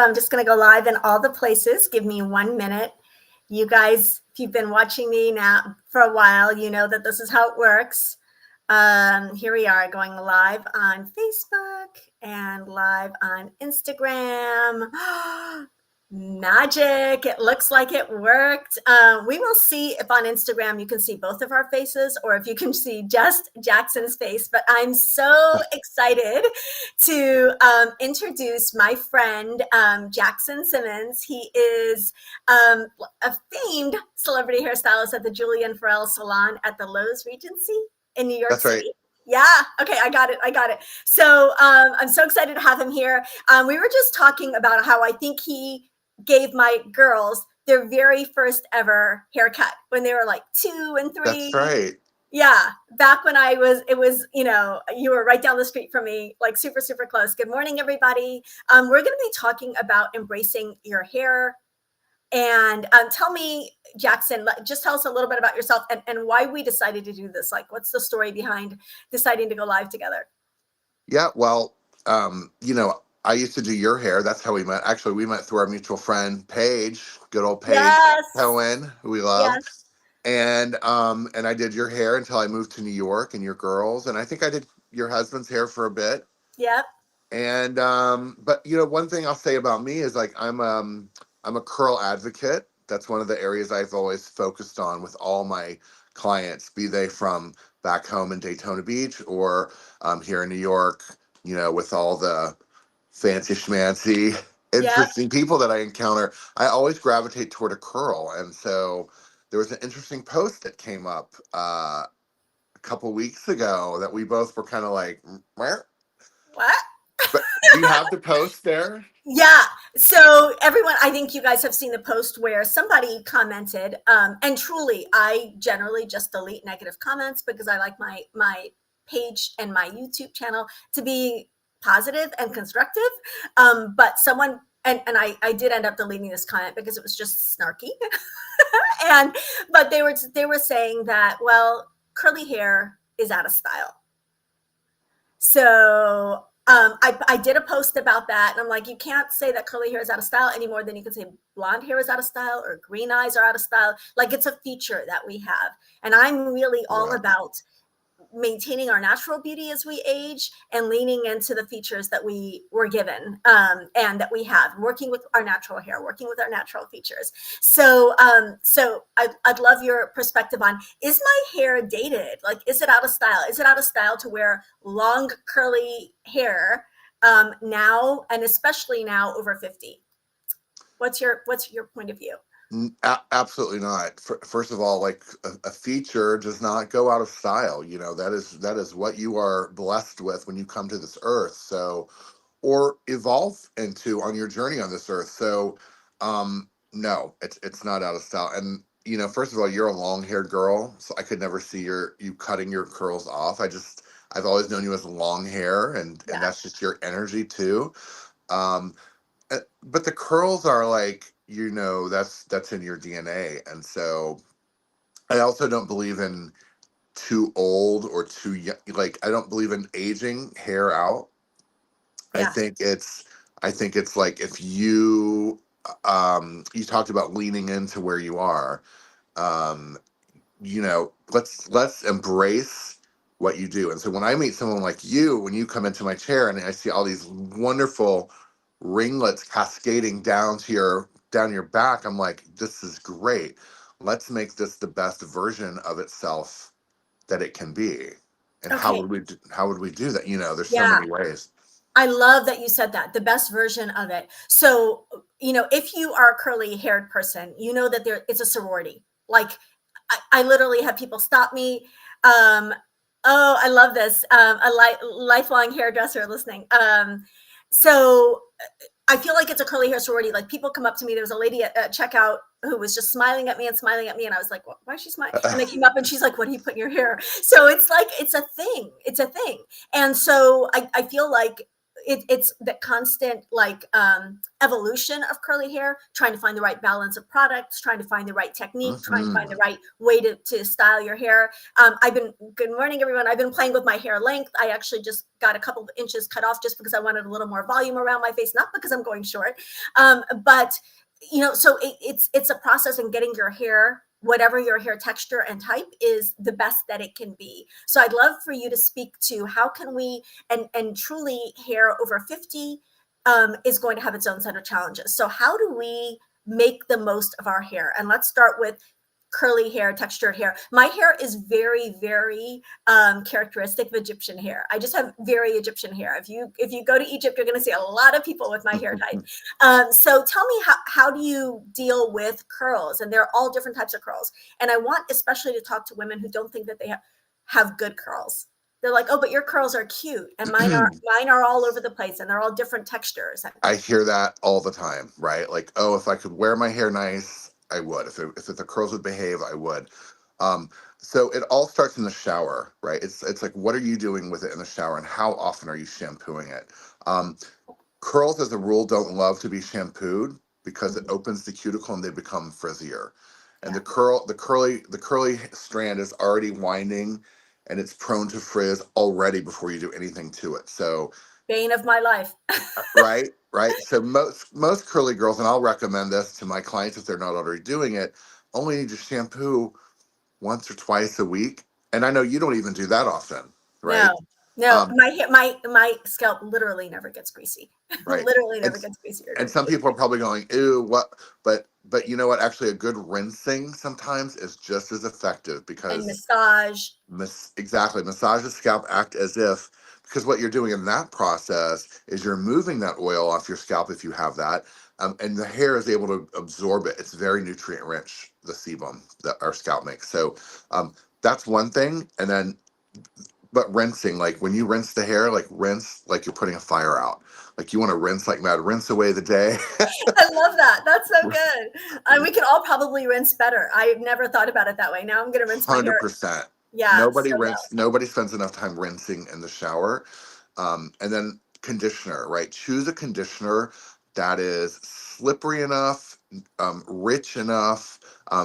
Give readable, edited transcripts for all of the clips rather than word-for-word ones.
I'm just going to go live in all the places. Give me 1 minute. You guys, if you've been watching me now for a while, you know that this is how it works. Here we are going live on Facebook and live on Instagram. Magic. It looks like it worked. We will see if on Instagram you can see both of our faces or if you can see just Jackson's face. But I'm so excited to introduce my friend, Jackson Simmonds. He is a famed celebrity hairstylist at the Julian Farrell Salon at the Lowe's Regency in New York That's City. Right. Yeah. Okay. I got it. So I'm so excited to have him here. We were just talking about how I think he gave my girls their very first ever haircut when they were like 2 and 3. That's right. Yeah. Back when it was, you were right down the street from me, like super, super close. Good morning, everybody. We're going to be talking about embracing your hair. And tell me, Jackson, just tell us a little bit about yourself and why we decided to do this. Like, what's the story behind deciding to go live together? Yeah. Well, I used to do your hair. That's how we met. Actually, we met through our mutual friend, Paige, good old Paige Yes. Cohen, who we love. Yes. And I did your hair until I moved to New York and your girls. And I think I did your husband's hair for a bit. Yep. And but one thing I'll say about me is like I'm a curl advocate. That's one of the areas I've always focused on with all my clients, be they from back home in Daytona Beach or here in New York, with all the fancy schmancy, interesting people that I encounter. I always gravitate toward a curl. And so there was an interesting post that came up a couple weeks ago that we both were kind of like, where? What? But do you have the post there? Yeah. So everyone, I think you guys have seen the post where somebody commented, and truly, I generally just delete negative comments because I like my page and my YouTube channel to be positive and constructive. But someone, and I did end up deleting this comment because it was just snarky. But they were saying that, well, curly hair is out of style. So I did a post about that, and I'm like, you can't say that curly hair is out of style any more than you can say blonde hair is out of style or green eyes are out of style. Like, it's a feature that we have. And I'm really all about maintaining our natural beauty as we age and leaning into the features that we were given and that we have, working with our natural hair, working with our natural features. So I'd love your perspective on, is my hair dated? Like, is it out of style? Is it out of style to wear long curly hair now, and especially now over 50? What's your point of view? Absolutely not. First of all, like a feature does not go out of style. That is what you are blessed with when you come to this earth. So, or evolve into on your journey on this earth. So, no, it's not out of style. And first of all, you're a long-haired girl, so I could never see you cutting your curls off. I've always known you as long hair, and that's just your energy too. But the curls are like, that's in your DNA. And so I also don't believe in too old or too young. Like, I don't believe in aging hair out. Yeah. I think it's like, if you talked about leaning into where you are, let's embrace what you do. And so when I meet someone like you, when you come into my chair and I see all these wonderful ringlets cascading down your back, I'm like, this is great. Let's make this the best version of itself that it can be. And how would we do that? There's so many ways. I love that you said that, the best version of it. So, if you are a curly haired person, that it's a sorority. Like, I literally have people stop me. Oh, I love this. A lifelong hairdresser listening. So I feel like it's a curly hair sorority. Like, people come up to me. There was a lady at checkout who was just smiling at me. And I was like, well, why is she smiling? And they came up and she's like, what do you put in your hair? So it's like, it's a thing. And so I feel like, it's the constant like evolution of curly hair, trying to find the right balance of products, trying to find the right technique, trying to find the right way to style your hair. Good morning, everyone. I've been playing with my hair length. I actually just got a couple of inches cut off just because I wanted a little more volume around my face, not because I'm going short. But so it's a process in getting your hair, whatever your hair texture and type is, the best that it can be. So I'd love for you to speak to how can we, and truly hair over 50 is going to have its own set of challenges. So how do we make the most of our hair? And let's start with curly hair, textured hair. My hair is very, very characteristic of Egyptian hair. I just have very Egyptian hair. If you go to Egypt, you're going to see a lot of people with my hair type. So tell me, how do you deal with curls? And there are all different types of curls. And I want especially to talk to women who don't think that they have good curls. They're like, oh, but your curls are cute, and mine are all over the place, and they're all different textures. I hear that all the time, right? Like, oh, if I could wear my hair nice, I would. If the curls would behave, I would. So it all starts in the shower, right? It's like, what are you doing with it in the shower, and how often are you shampooing it? Curls, as a rule, don't love to be shampooed because it opens the cuticle and they become frizzier. And the curly strand is already winding, and it's prone to frizz already before you do anything to it. So bane of my life. right. So most curly girls, and I'll recommend this to my clients if they're not already doing it, only need to shampoo once or twice a week. And I know you don't even do that often, right? No, my scalp literally never gets greasy. Right. Literally never gets greasy. And some people are probably going, ew, what? But you know what? Actually, a good rinsing sometimes is just as effective because and massage. Exactly. Massage the scalp, act as if, because what you're doing in that process is you're moving that oil off your scalp if you have that. And the hair is able to absorb it. It's very nutrient rich, the sebum that our scalp makes. So that's one thing. And then, but rinsing, like when you rinse the hair, like rinse like you're putting a fire out. Like you want to rinse like mad, rinse away the day. I love that. That's so good. We can all probably rinse better. I've never thought about it that way. Now I'm going to rinse my hair. 100%. Yeah. Nobody spends enough time rinsing in the shower. And then conditioner, right? Choose a conditioner that is slippery enough, rich enough,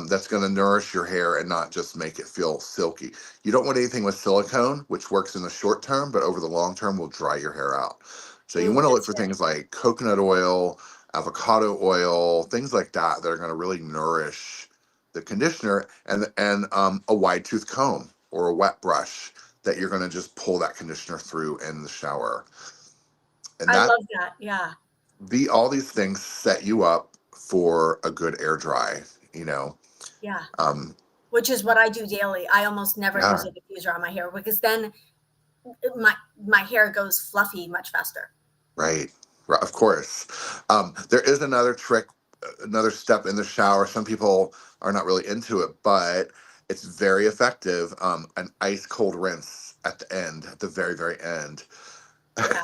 that's going to nourish your hair and not just make it feel silky. You don't want anything with silicone, which works in the short term, but over the long term will dry your hair out. So you want to look for things like coconut oil, avocado oil, things like that are going to really nourish the conditioner, and a wide tooth comb or a wet brush that you're going to just pull that conditioner through in the shower. And I love that. Yeah. All these things set you up for a good air dry, Yeah. Which is what I do daily. I almost never use a diffuser on my hair because then my hair goes fluffy much faster. Right. Of course. There is another trick, another step in the shower. Some people are not really into it, but it's very effective. An ice cold rinse at the end, at the very, very end. Yeah.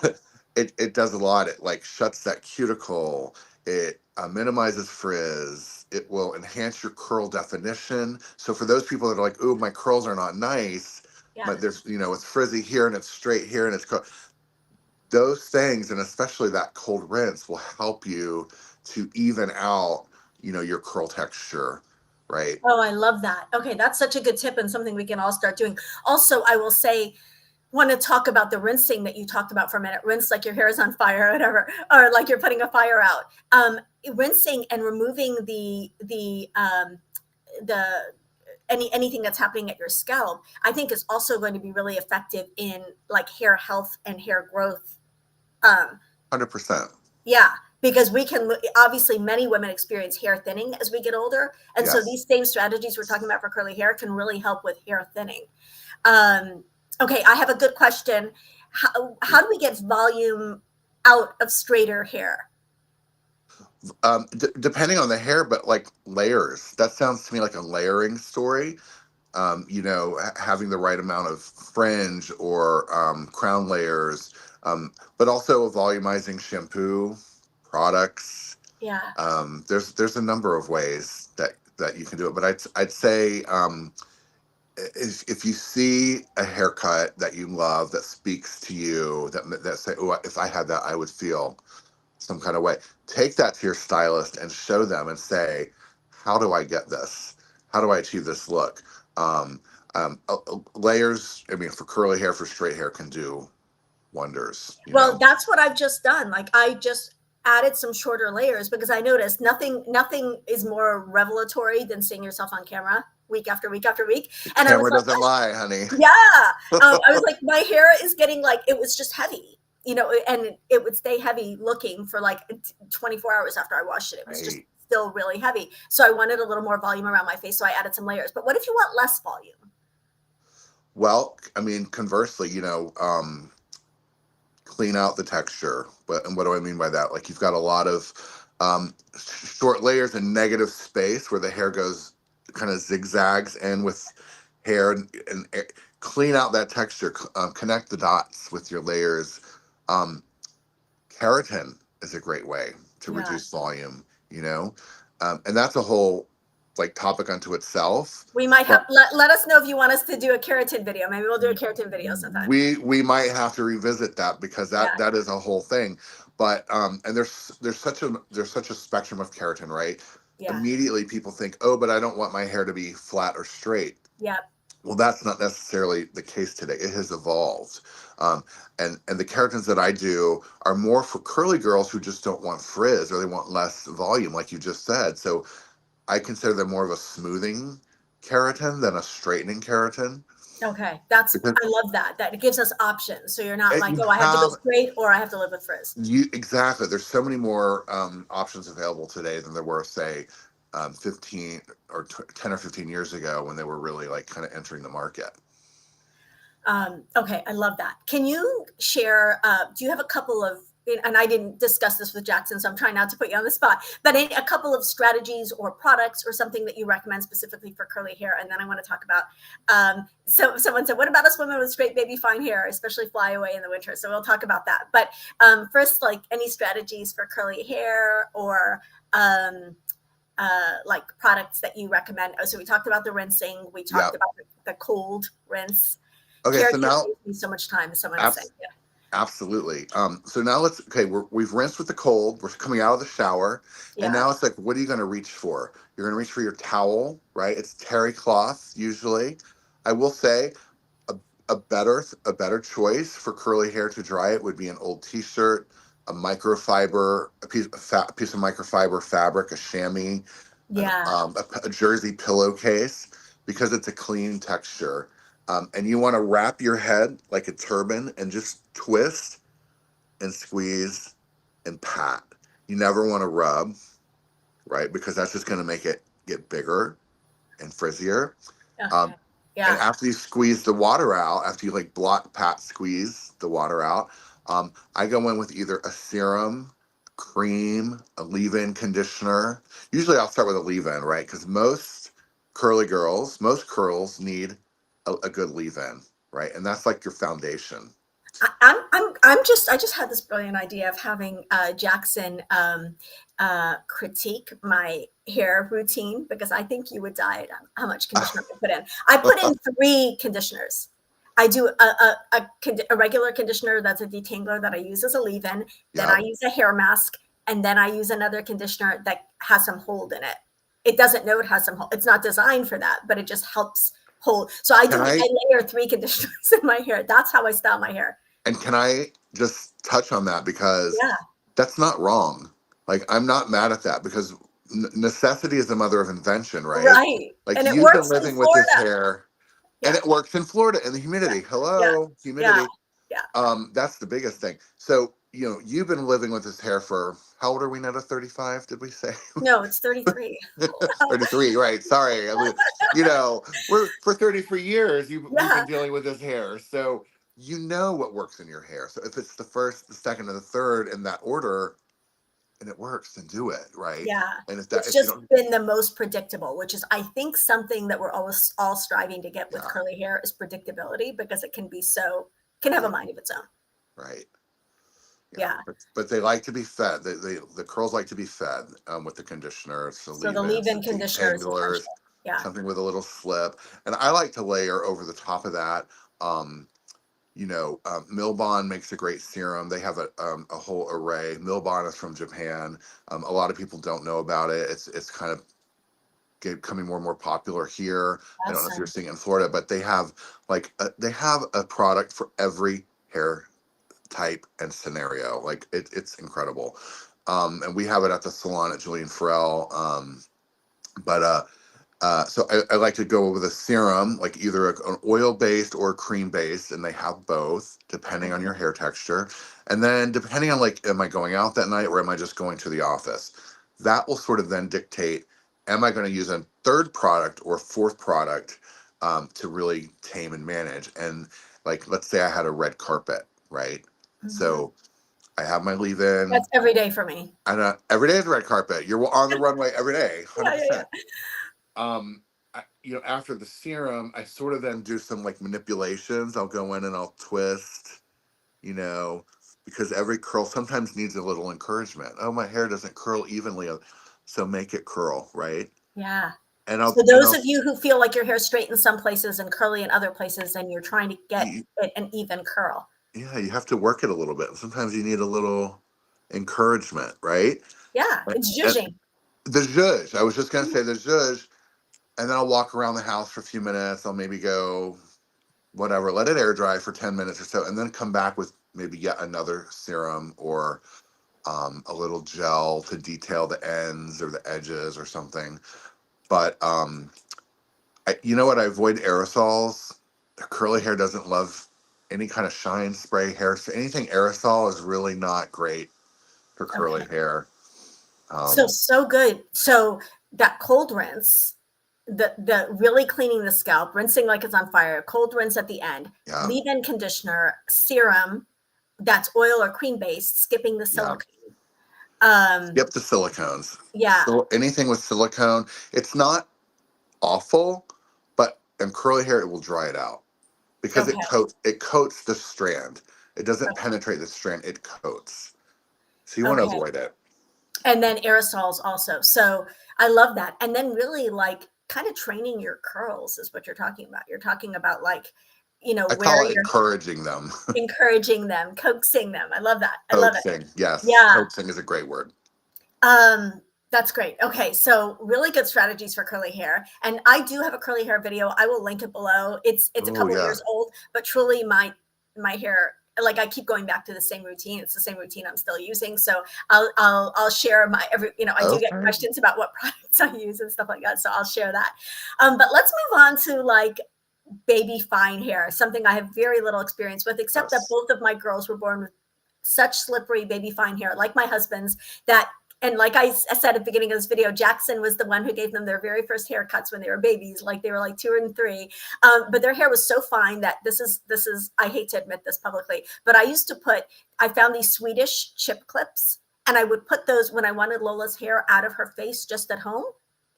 It does a lot. It like shuts that cuticle. It minimizes frizz. It will enhance your curl definition. So for those people that are like, "Ooh, my curls are not nice," but there's it's frizzy here and it's straight here and it's those things, and especially that cold rinse, will help you to even out your curl texture, right? Oh, I love that. Okay, that's such a good tip and something we can all start doing. Also, I will say, want to talk about the rinsing that you talked about for a minute. Rinse like your hair is on fire or whatever, or like you're putting a fire out. Rinsing and removing anything that's happening at your scalp, I think is also going to be really effective in like hair health and hair growth. 100%. Yeah, because we can obviously many women experience hair thinning as we get older, and so these same strategies we're talking about for curly hair can really help with hair thinning. Okay, I have a good question. How do we get volume out of straighter hair? Depending on the hair, but like layers. That sounds to me like a layering story. Having the right amount of fringe or crown layers, but also a volumizing shampoo, products. Yeah. There's a number of ways that you can do it, but I'd say if you see a haircut that you love that speaks to you, that say, oh, if I had that, I would feel some kind of way. Take that to your stylist and show them and say, how do I get this? How do I achieve this look? Um, Layers, I mean, for curly hair, for straight hair, can do wonders, you Well, know? that's what I've just done. Like I just added some shorter layers because I noticed nothing is more revelatory than seeing yourself on camera week after week after week. The And I was camera like, doesn't lie, honey. yeah. I was like, my hair is getting like, it was just heavy, and it would stay heavy looking for like 24 hours after I washed it. It was just Right. still really heavy. So I wanted a little more volume around my face. So I added some layers. But what if you want less volume? Well, I mean, conversely, clean out the texture. And what do I mean by that? Like you've got a lot of short layers and negative space where the hair goes kind of zigzags in with hair and clean out that texture. Connect the dots with your layers. Um, Keratin is a great way to Yeah. reduce volume, and that's a whole like topic unto itself. We might But have, let us know if you want us to do a keratin video. Maybe we'll do a keratin video sometime. we might have to revisit that because Yeah. that is a whole thing. But and there's such a spectrum of keratin, right? Yeah. Immediately people think, oh, but I don't want my hair to be flat or straight. Yeah. Well, that's not necessarily the case today. It has evolved, and the keratins that I do are more for curly girls who just don't want frizz or they want less volume, like you just said. So I consider them more of a smoothing keratin than a straightening keratin. Okay. Because I love that. That it gives us options. So you're not like, you oh, I have to go have straight or I have to live with frizz. exactly. There's so many more options available today than there were, say, 15 or 10 or 15 years ago when they were really like kind of entering the market. Okay, I love that. Can you share? Do you have a couple of? And I didn't discuss this with Jackson, so I'm trying not to put you on the spot. But a couple of strategies or products or something that you recommend specifically for curly hair, and then I want to talk about. So someone said, "What about us women with straight baby fine hair, especially fly away in the winter?" So we'll talk about that. But first, like any strategies for curly hair or like products that you recommend. Oh, so we talked about the rinsing. We talked Yeah. about the cold rinse. Okay. So Keratin now, saves me so much time, as someone is saying. Yeah. absolutely. So now we've rinsed with the cold. We're coming out of the shower, and Yeah. now it's like, what are you going to reach for? You're going to reach for your towel, right? It's terry cloth usually. I will say a, a better choice for curly hair to dry it would be an old T-shirt, a microfiber, a piece of microfiber fabric, a chamois, Yeah. a jersey pillowcase, because it's a clean texture. And you want to wrap your head like a turban and just twist and squeeze and pat. You never want to rub, right? Because that's just going to make it get bigger and frizzier. Okay. Um, and Yeah. after you squeeze the water out, after you like block, pat, squeeze the water out, I go in with either a serum, cream, a leave-in conditioner. Usually I'll start with a leave-in, right? Because most curls need a good leave-in, right? And that's like your foundation. I just had this brilliant idea of having Jackson critique my hair routine because I think you would die on how much conditioner I put in. I put in 3 conditioners. I do a regular conditioner that's a detangler that I use as a leave-in. Then I Yep. use a hair mask, and then I use another conditioner that has some hold in it. It doesn't know it has some hold. It's not designed for that, but it just helps hold. So I Can I layer 3 conditioners in my hair. That's how I style my hair. and can I just touch on that because Yeah. that's not wrong. Like I'm not mad at that because necessity is the mother of invention, right? Right. Like And it you've been works in living with this Florida. hair and Yeah. it works in Florida in the Yeah. humidity. Yeah. Hello, Yeah. humidity. Yeah. That's the biggest thing. So, you've been living with this hair for how old are we now? 35, did we say? No, it's 33. Wow. 33, right. Sorry. We're for 33 years we've been Yeah. dealing with this hair. So you know what works in your hair. So if it's the first, the second, and the third in that order and it works, then do it, right? Yeah. And It's if you just don't, been the most predictable, which is, I think, something that we're always all striving to get with yeah, curly hair is predictability because it can have a right, mind of its own. right. Yeah, Yeah. but they like to be fed. The curls like to be fed with the conditioner. So So the leave-ins, leave-in the conditioner is detanglers, essential. Yeah. something with a little slip. And I like to layer over the top of that. Um, Milbon makes a great serum. They have a whole array. Milbon is from Japan. A lot of people don't know about it. It's kind of becoming more and more popular here. I don't know if you're Awesome. seeing it in Florida, but they have they have a product for every hair type and scenario. Like it's incredible. And we have it at the salon at Julian Farrell. But So I like to go with a serum, like either an oil based or a cream based, and they have both depending on your hair texture. And then depending on like, am I going out that night or am I just going to the office? That will sort of then dictate, am I going to use a third product or fourth product to really tame and manage? And like, let's say I had a red carpet, right? Mhm. So I have my leave in. That's every day for me. And every day is a red carpet. You're on the runway every day, Yeah, yeah, 100%. yeah. After the serum, I sort of then do some like manipulations. I'll go in and I'll twist, you know, because every curl sometimes needs a little encouragement. Oh, my hair doesn't curl evenly, so make it curl, right? Yeah. And So I'll and those I'll of you who feel like your hair straight in some places and curly in other places, and you're trying to get you, it an even curl. yeah, you have to work it a little bit. Sometimes you need a little encouragement, right? Yeah, it's And zhuzhing. the zhuzh, I was just gonna Mhm. say the zhuzh, and then I'll walk around the house for a few minutes. I'll maybe go whatever, let it air dry for 10 minutes or so, and then come back with maybe yet another serum or a little gel to detail the ends or the edges or something. But you know what? I avoid aerosols. Curly hair doesn't love any kind of shine spray hair. So anything aerosol is really not great for curly Okay. hair. So, Um, so good. So that cold rinse, the really cleaning the scalp, rinsing like it's on fire, cold rinse at the end, yeah, leave-in conditioner, serum that's oil or cream based, skipping the yeah. silicone. Um, Skip the silicones. yeah. So anything with silicone, it's not awful, but in curly hair, it will dry it out, because Okay. it coats the strand. It doesn't Okay. penetrate the strand, it coats. So you want to Okay. avoid it. And then aerosols also. So I love that. And then really like kind of training your curls is what you're talking about. You're talking about like, I where call it you're encouraging them. encouraging them, coaxing them. I love that. I love it. Coaxing. Yes. Yeah. Coaxing is a great word. That's great. Okay, so really good strategies for curly hair. And I do have a curly hair video. I will link it below. It's a Oh, couple yeah. years old, but truly my hair, like I keep going back to the same routine. It's the same routine I'm still using. So I'll share my I do get Okay. questions about what products I use and stuff like that. So I'll share that. But let's move on to like baby fine hair, something I have very little experience with, except that Yes. both of my girls were born with such slippery baby fine hair, like my husband's, that and like I said at the beginning of this video, Jackson was the one who gave them their very first haircuts when they were babies, like they were like 2 and 3. But their hair was so fine that this is I hate to admit this publicly, but I found these Swedish chip clips, and I would put those when I wanted Lola's hair out of her face just at home,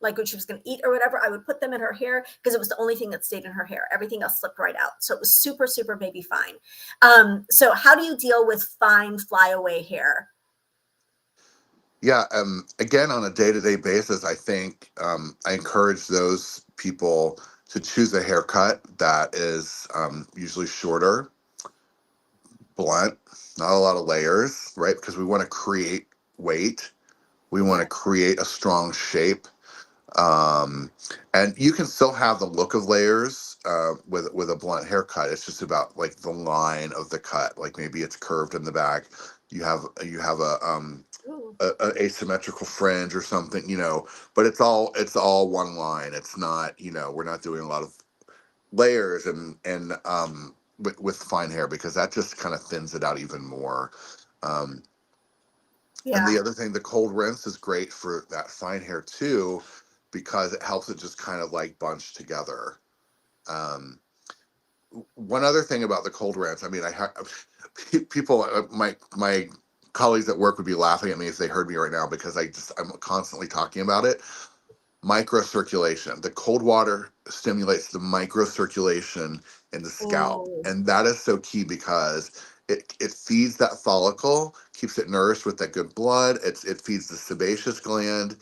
like when she was going to eat or whatever. I would put them in her hair because it was the only thing that stayed in her hair. Everything else slipped right out. So it was super, super baby fine. So how do you deal with fine flyaway hair? Yeah. Again, on a day-to-day basis, I think I encourage those people to choose a haircut that is usually shorter, blunt, not a lot of layers, right? Because we want to create weight. We want Yeah. to create a strong shape. Um, and you can still have the look of layers with a blunt haircut. It's just about like the line of the cut. Like maybe it's curved in the back. You have a asymmetrical fringe or something, but it's all one line. It's not, we're not doing a lot of layers and with fine hair, because that just kind of thins it out even more. Um, and Yeah. the other thing, the cold rinse is great for that fine hair too, because it helps it just kind of like bunch together. Um, One other thing about the cold rinse, I mean, people, my colleagues at work would be laughing at me if they heard me right now, because I'm constantly talking about it. Microcirculation. The cold water stimulates the microcirculation in the scalp, Oh, and that is so key, because it feeds that follicle, keeps it nourished with that good blood. It feeds the sebaceous gland.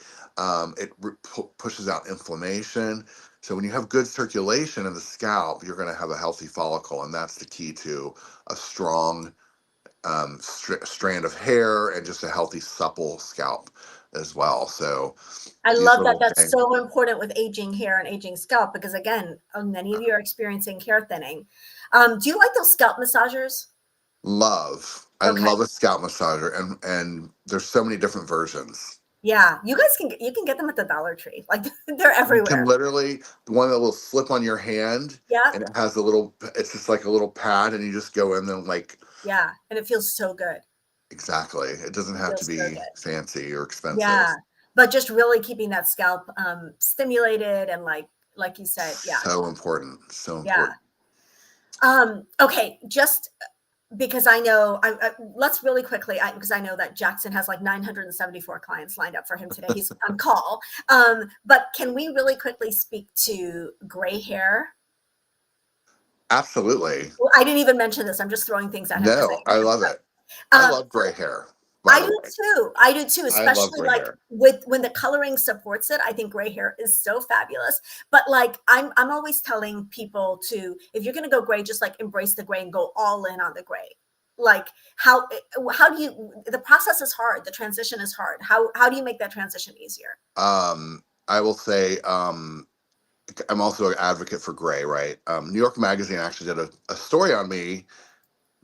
Pushes out inflammation. So when you have good circulation in the scalp, you're going to have a healthy follicle, and that's the key to a strong strand of hair and just a healthy, supple scalp as well. So I these love that. little That's things. so important with aging hair and aging scalp because, again, many of you are experiencing hair thinning. Do you like those scalp massagers? I Okay. love a scalp massager, and there's so many different versions. Yeah, you guys can get them at the Dollar Tree. Like they're You can everywhere. literally, the one that will slip on your hand, Yeah, and it has a little, it's just like a little pad, and you just go in and like, yeah, and it feels so good. exactly. It doesn't It have to feels so be good. fancy or expensive. Yeah, but just really keeping that scalp stimulated and like you said, yeah, So important. So yeah. important. Okay, just because I know, let's really quickly, because I know that Jackson has like 974 clients lined up for him today. He's on call. But can we really quickly speak to gray hair? Absolutely. Well, I didn't even mention this. I'm just throwing things at him because No, I love it. I I. love gray hair, by I the do way. too. I do too, I love especially gray like hair. with when the coloring supports it. I think gray hair is so fabulous. But like I'm always telling people to, if you're gonna go gray, just like embrace the gray and go all in on the gray. Like how do you, the process is hard, the transition is hard. How do you make that transition easier? I will say, I'm also an advocate for gray, right? New York Magazine actually did a story on me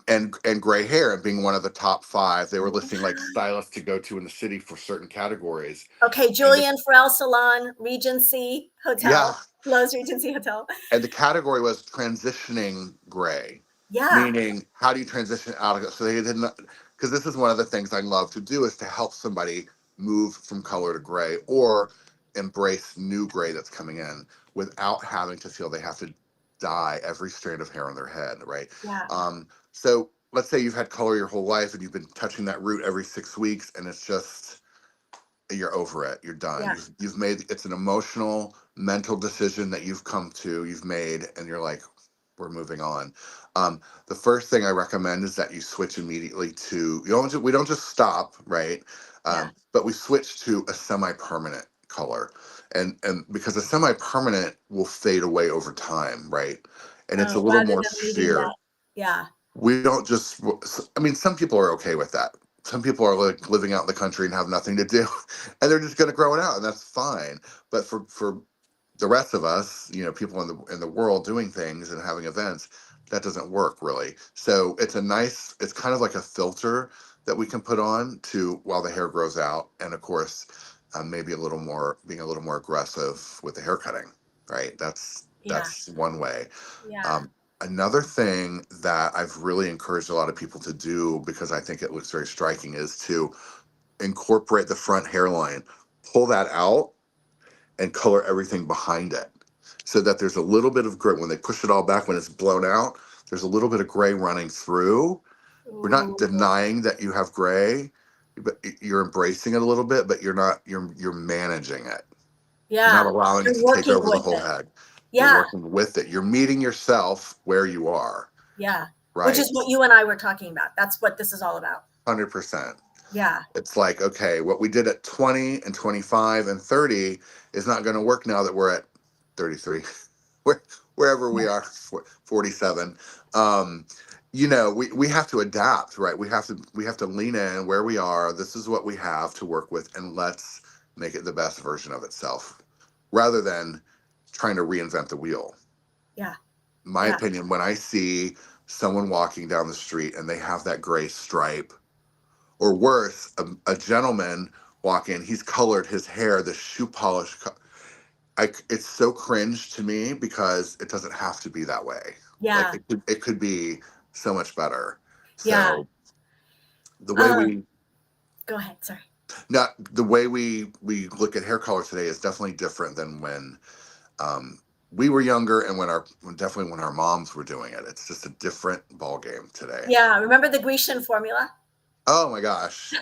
and gray hair and being one of the top five. They were listing like stylists to go to in the city for certain categories. Okay, And the, Julian Farrell Salon, Regency yeah, Hotel, Lowe's Regency Hotel. and the category was transitioning gray, Yeah, meaning how do you transition out of it? So they didn't, because this is one of the things I love to do is to help somebody move from color to gray or embrace new gray that's coming in without having to feel they have to dye every strand of hair on their head, right? yeah, So let's say you've had color your whole life and you've been touching that root every 6 weeks and it's just you're over it, you're done, yeah, you've made, it's an emotional mental decision that you've made, and you're like, we're moving on. The first thing I recommend is that you switch immediately to, we don't just stop, right? yeah, But we switch to a semi-permanent color, and because a semi-permanent will fade away over time, right? And it's a little rather more than leaving sheer. that. Yeah, We don't just, I mean, some people are okay with that. Some people are like living out in the country and have nothing to do and they're just going to grow it out, and that's fine. But for the rest of us, people in the world doing things and having events, that doesn't work really. So it's kind of like a filter that we can put on to while the hair grows out, and of course, maybe being a little more aggressive with the hair cutting, right? yeah, That's one way. yeah. um, Another thing that I've really encouraged a lot of people to do, because I think it looks very striking, is to incorporate the front hairline, pull that out, and color everything behind it, so that there's a little bit of gray when they push it all back. When it's blown out, there's a little bit of gray running through. We're not Ooh, denying that you have gray, but you're embracing it a little bit, but you're managing it. You're not yeah. allowing it You're to take working over the with whole it. head. You're Yeah, working with it. You're meeting yourself where you are, yeah. Which right? is what you and I were talking about. That's what this is all about. 100%. Yeah, It's like, okay, what we did at 20 and 25 and 30 is not going to work now that we're at 33, wherever we yeah, are, 47. Um, we have to adapt, right? We have to lean in where we are. This is what we have to work with, and let's make it the best version of itself, rather than trying to reinvent the wheel. yeah, My yeah, opinion, when I see someone walking down the street and they have that gray stripe, or worse, a gentleman walk in, he's colored his hair, the shoe polish. It's so cringe to me, because it doesn't have to be that way. Like yeah, it could be so much better. yeah. So the way Um, we go ahead. Sorry. not the way we look at hair color today is definitely different than when um, we were younger, and definitely when our moms were doing it. It's just a different ball game today. Yeah, remember the Grecian formula? Oh my gosh.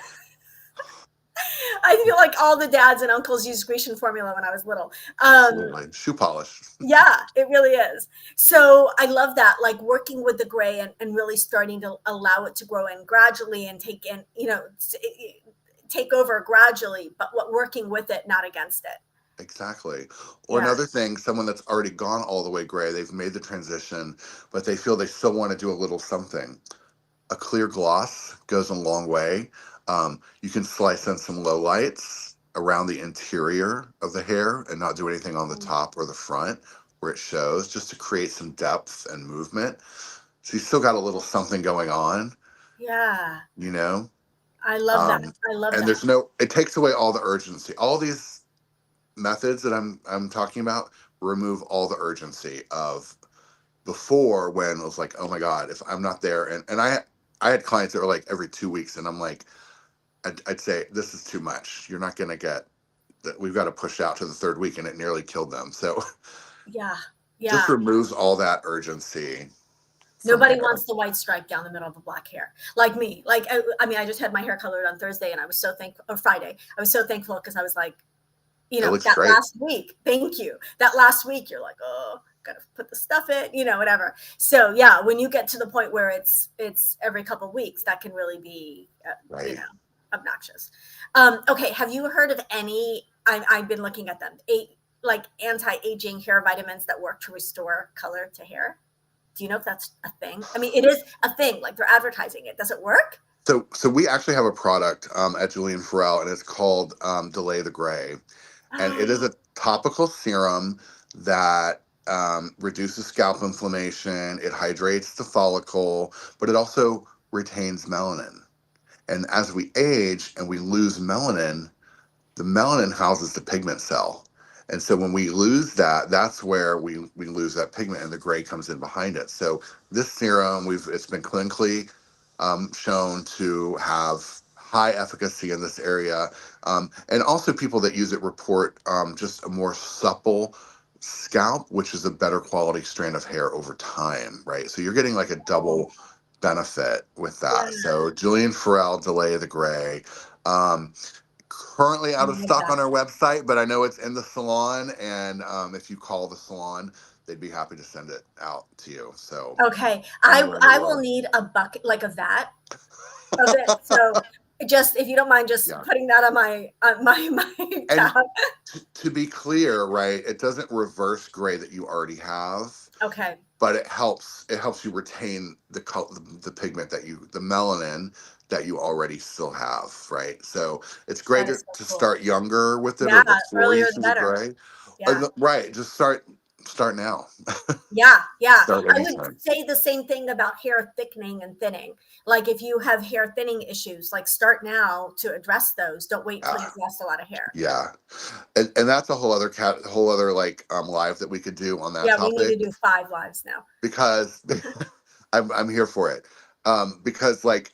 I feel like all the dads and uncles used Grecian formula when I was little. Absolutely. Shoe polish. Yeah, it really is. So I love that, like working with the gray and really starting to allow it to grow in gradually and take in, take over gradually, but what working with it, not against it. Exactly. Or Yeah. another thing, someone that's already gone all the way gray, they've made the transition, but they feel they still want to do a little something. A clear gloss goes a long way. You can slice in some low lights around the interior of the hair and not do anything on the top or the front where it shows, just to create some depth and movement. So you still got a little something going on, Yeah. you know? I love that. Um, I love and that. there's no, it takes away all the urgency. All these methods that I'm talking about remove all the urgency of before, when it was like, oh my God, if I'm not there. And I had clients that were like every 2 weeks, and I'm like, I'd say, this is too much. You're not going to get that. We've got to push out to the third week. And it nearly killed them. So Yeah. just Yeah. removes all that urgency from Nobody hair. wants the white stripe down the middle of the black hair like me. Like, I mean, I just had my hair colored on Thursday and I was so thankful, or Friday. I was so thankful because I was like, It looks that great. last week, thank you. That last week, you're like, oh, gotta put the stuff in, whatever. So yeah, when you get to the point where it's every couple of weeks, that can really be, Right. obnoxious. Okay, have you heard of any? I've been looking at them. Like anti-aging hair vitamins that work to restore color to hair. Do you know if that's a thing? I mean, it is a thing. Like they're advertising it. Does it work? So we actually have a product at Julian Farrell, and it's called Delay the Gray. And it is a topical serum that reduces scalp inflammation. It hydrates the follicle, but it also retains melanin. And as we age and we lose melanin, the melanin houses the pigment cell. And so when we lose that, that's where we lose that pigment, and the gray comes in behind it. So this serum, it's been clinically shown to have high efficacy in this area. And also people that use it report just a more supple scalp, which is a better quality strand of hair over time, right? So you're getting like a double benefit with Yeah, that. So Julian Farrell, Delay the Gray. Um, Currently I out of love stock that. on our website, but I know it's in the salon. And if you call the salon, they'd be happy to send it out to you. So Okay, anywhere in the I will world. need a bucket, like a vat of it. So just if you don't mind, just Yeah. putting that on my And tab. to be clear, right, it doesn't reverse gray that you already have, Okay, but it helps you retain the pigment the melanin that you already still have, right? So it's great that is so to cool. start younger with it, or Yeah, before you earlier the see the better. gray. Yeah. Right, just start now. Yeah, yeah. Start I would anytime. say the same thing about hair thickening and thinning. Like if you have hair thinning issues, like start now to address those. Don't wait till Yeah, you've lost a lot of hair. yeah. And that's a whole other like live that we could do on that Yeah, we need to topic, do 5 lives now. because I'm here for it. Because like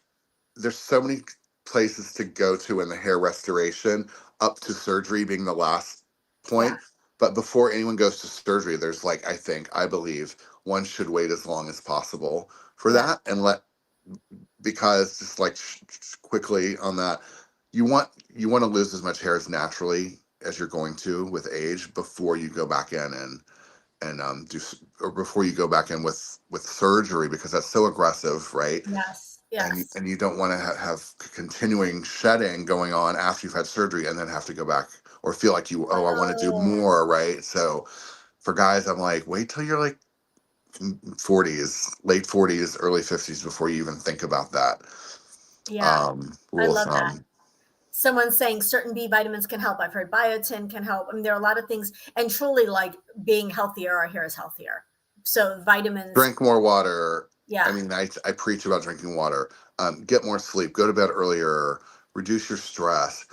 there's so many places to go to in the hair restoration, up to surgery being the last Yeah, point. But before anyone goes to surgery, there's like, I believe one should wait as long as possible for yeah. that, and because just like quickly on that, you want to lose as much hair as naturally as you're going to with age before you go back in and or before you go back in with surgery, because that's so aggressive, right? Yes, and yes. and you don't want to have continuing shedding going on after you've had surgery, and then have to go back, or feel like I want to do Oh, more, right? So for guys, I'm like, wait till you're like 40s, late 40s, early 50s before you even think about that. yeah. I Rule of love that. thumb. Someone's saying certain B vitamins can help. I've heard biotin can help. I mean, there are a lot of things, and truly, like being healthier, our hair is healthier. So vitamins, Drink more water. I yeah, mean, I preach about drinking water. Get more sleep. Go to bed earlier. Reduce your stress.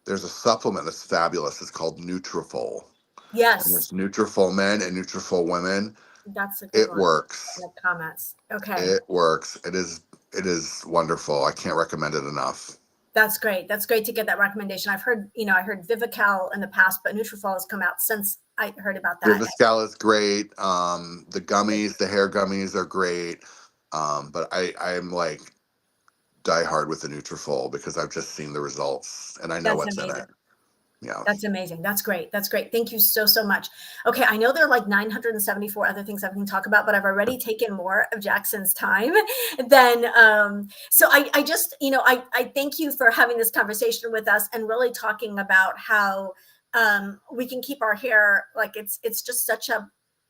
There's a supplement that's fabulous. It's called Nutrafol. And yes, there's Nutrafol men and Nutrafol women. that's a good It one. In works. the comments. Okay. It works. It is wonderful. I can't recommend it enough. That's great. That's great to get that recommendation. I heard Vivical in the past, but Nutrafol has come out since I heard about that. Viviscal is great. The hair gummies are great. But I'm like die hard with the Nutrafol because I've just seen the results and I know That's what's in amazing. it. Yeah. That's amazing. That's great. That's great. Thank you so, so much. Okay. I know there are like 974 other things I can talk about, but I've already taken more of Jackson's time than, so I just, I thank you for having this conversation with us and really talking about how, we can keep our hair, like it's just such a,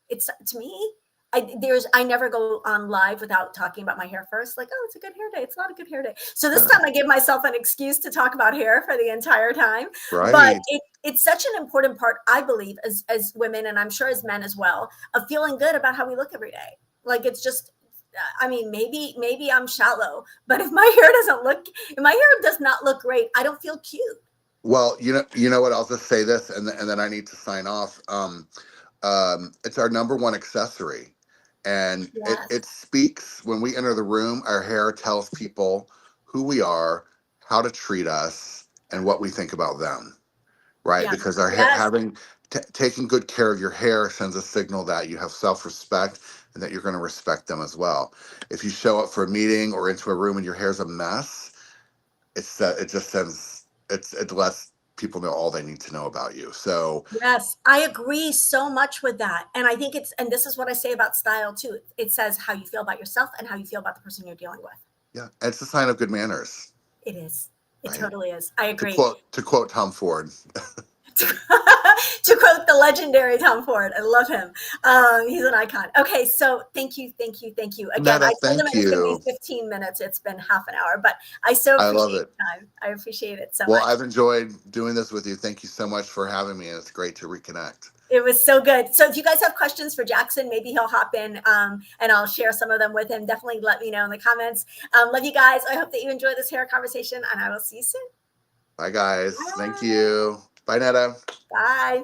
it's to me, I never go on live without talking about my hair first. Like, oh, it's a good hair day. It's not a good hair day. So this time I give myself an excuse to talk about hair for the entire time. But Right. it's such an important part, I believe, as women, and I'm sure as men as well, of feeling good about how we look every day. Like it's just, I mean, maybe I'm shallow, but if my hair doesn't look, if my hair does not look great, I don't feel cute. Well, you know what? I'll just say this, and then I need to sign off. It's our number one accessory, and Yes. it speaks when we enter the room. Our hair tells people who we are, how to treat us, and what we think about them. Right? Yes. Because our hair, Yes. having taking good care of your hair sends a signal that you have self-respect and that you're going to respect them as well. If you show up for a meeting or into a room and your hair's a mess, it just sends it lets people know all they need to know about you. So Yes, I agree so much with that. And I think and this is what I say about style too. It says how you feel about yourself and how you feel about the person you're dealing with. yeah, it's a sign of good manners, It is. It right? totally is. I To agree. quote Tom Ford. To quote the legendary Tom Ford, I love him. He's an icon. Okay, so thank you, thank you, thank you. Again, Netta, I told him thank it was going to be you. 15 minutes. It's been half an hour, but I so I appreciate love it. your time. I appreciate it so Well, much. I've enjoyed doing this with you. Thank you so much for having me, and it's great to reconnect. It was so good. So if you guys have questions for Jackson, maybe he'll hop in and I'll share some of them with him. Definitely let me know in the comments. Love you guys. I hope that you enjoy this hair conversation and I will see you soon. Bye, guys. Thank Bye. you. Bye, Netta. Bye.